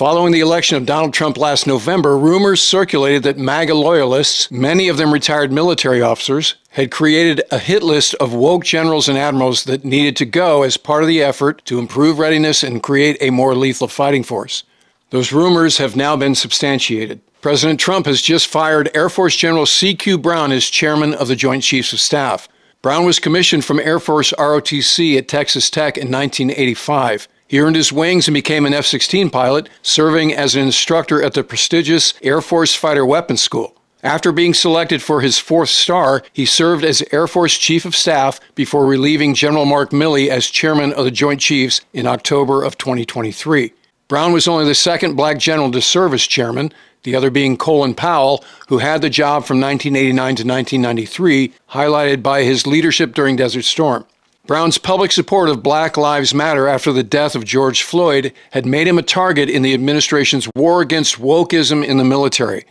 Following the election of Donald Trump last November, rumors circulated that MAGA loyalists, many of them retired military officers, had created a hit list of woke generals and admirals that needed to go as part of the effort to improve readiness and create a more lethal fighting force. Those rumors have now been substantiated. President Trump has just fired Air Force General C.Q. Brown as chairman of the Joint Chiefs of Staff. Brown was commissioned from Air Force ROTC at Texas Tech in 1985. He earned his wings and became an F-16 pilot, serving as an instructor at the prestigious Air Force Fighter Weapons School. After being selected for his 4th star, he served as Air Force Chief of Staff before relieving General Mark Milley as chairman of the Joint Chiefs in October of 2023. Brown was only the second black general to serve as chairman, the other being Colin Powell, who had the job from 1989 to 1993, highlighted by his leadership during Desert Storm. Brown's public support of Black Lives Matter after the death of George Floyd had made him a target in the administration's war against wokeism in the military.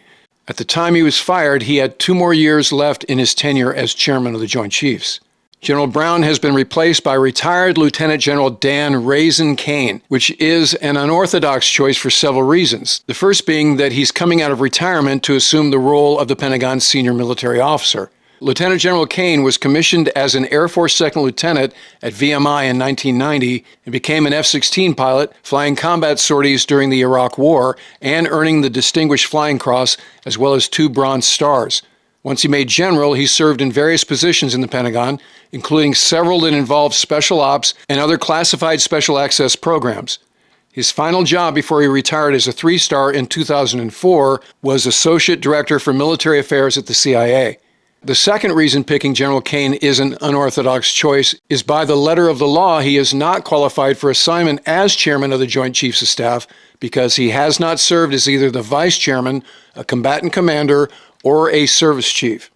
At the time he was fired, he had 2 more years left in his tenure as chairman of the Joint Chiefs. General Brown has been replaced by retired Lieutenant General Dan Rasin Caine, which is an unorthodox choice for several reasons. The first being that he's coming out of retirement to assume the role of the Pentagon's senior military officer. Lieutenant General Caine was commissioned as an Air Force Second Lieutenant at VMI in 1990 and became an F-16 pilot, flying combat sorties during the Iraq War and earning the Distinguished Flying Cross as well as 2 Bronze Stars. Once he made general, he served in various positions in the Pentagon, including several that involved special ops and other classified special access programs. His final job before he retired as a 3-star in 2004 was Associate Director for Military Affairs at the CIA. The second reason picking General Caine is an unorthodox choice is by the letter of the law, he is not qualified for assignment as chairman of the Joint Chiefs of Staff because he has not served as either the vice chairman, a combatant commander, or a service chief.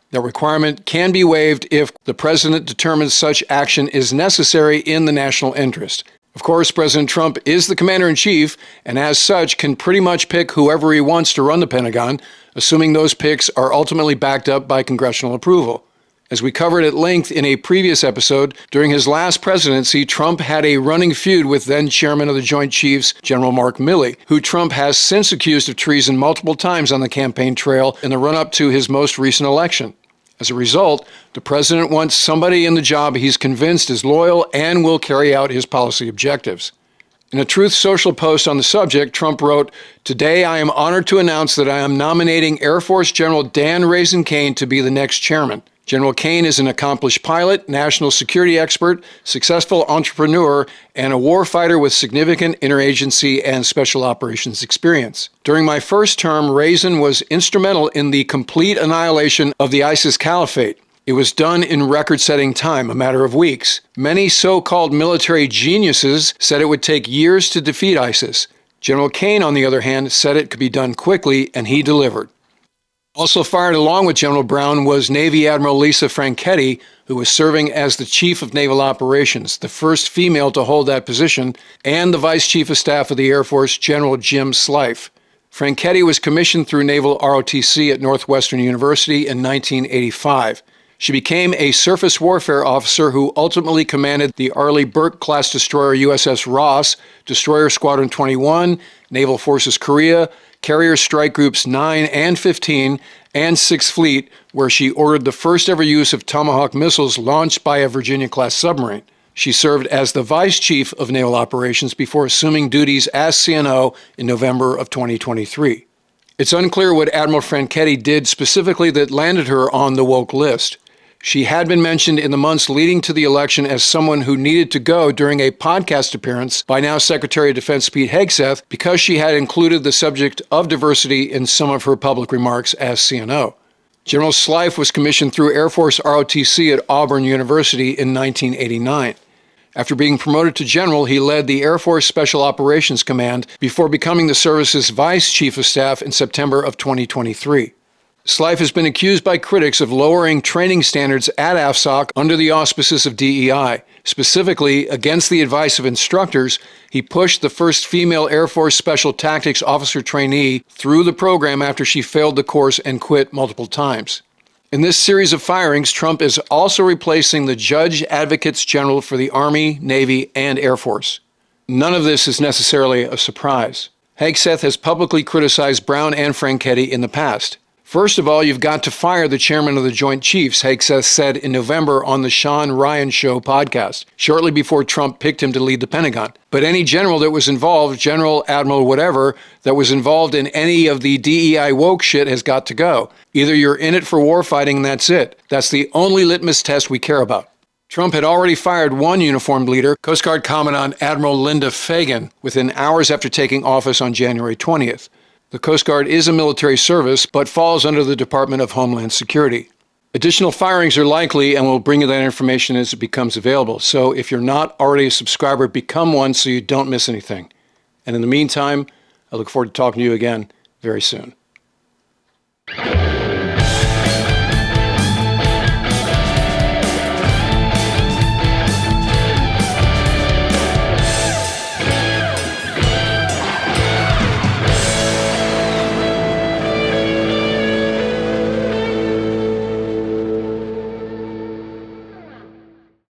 The requirement can be waived if the president determines such action is necessary in the national interest. Of course, President Trump is the commander-in-chief and as such can pretty much pick whoever he wants to run the Pentagon, assuming those picks are ultimately backed up by congressional approval. As we covered at length in a previous episode, during his last presidency, Trump had a running feud with then-chairman of the Joint Chiefs, General Mark Milley, who Trump has since accused of treason multiple times on the campaign trail in the run-up to his most recent election. As a result, the president wants somebody in the job he's convinced is loyal and will carry out his policy objectives. In a Truth Social post on the subject, Trump wrote, "Today I am honored to announce that I am nominating Air Force General Dan Rasin Caine to be the next chairman. General Caine is an accomplished pilot, national security expert, successful entrepreneur, and a warfighter with significant interagency and special operations experience. During my first term, Rasin was instrumental in the complete annihilation of the ISIS caliphate. It was done in record-setting time, a matter of weeks. Many so-called military geniuses said it would take years to defeat ISIS. General Caine, on the other hand, said it could be done quickly, and he delivered." Also fired along with General Brown was Navy Admiral Lisa Franchetti, who was serving as the Chief of Naval Operations, the first female to hold that position, and the Vice Chief of Staff of the Air Force, General Jim Slife. Franchetti was commissioned through Naval ROTC at Northwestern University in 1985. She became a surface warfare officer who ultimately commanded the Arleigh Burke-class destroyer USS Ross, Destroyer Squadron 21, Naval Forces Korea, Carrier Strike Groups 9 and 15, and 6th Fleet, where she ordered the first ever use of Tomahawk missiles launched by a Virginia-class submarine. She served as the Vice Chief of Naval Operations before assuming duties as CNO in November of 2023. It's unclear what Admiral Franchetti did specifically that landed her on the woke list. She had been mentioned in the months leading to the election as someone who needed to go during a podcast appearance by now Secretary of Defense Pete Hegseth because she had included the subject of diversity in some of her public remarks as CNO. General Slife was commissioned through Air Force ROTC at Auburn University in 1989. After being promoted to general, he led the Air Force Special Operations Command before becoming the service's Vice Chief of Staff in September of 2023. Slife has been accused by critics of lowering training standards at AFSOC under the auspices of DEI. Specifically, against the advice of instructors, he pushed the first female Air Force Special Tactics officer trainee through the program after she failed the course and quit multiple times. In this series of firings, Trump is also replacing the Judge Advocates General for the Army, Navy, and Air Force. None of this is necessarily a surprise. Hegseth has publicly criticized Brown and Franchetti in the past. First of all, you've got to fire the chairman of the Joint Chiefs, Hegseth said in November on the Sean Ryan Show podcast, shortly before Trump picked him to lead the Pentagon. But any general that was involved, general, admiral, whatever, that was involved in any of the DEI woke shit has got to go. Either you're in it for warfighting and that's it. That's the only litmus test we care about. Trump had already fired one uniformed leader, Coast Guard Commandant Admiral Linda Fagan, within hours after taking office on January 20th. The Coast Guard is a military service, but falls under the Department of Homeland Security. Additional firings are likely, and we'll bring you that information as it becomes available. So if you're not already a subscriber, become one so you don't miss anything. And in the meantime, I look forward to talking to you again very soon.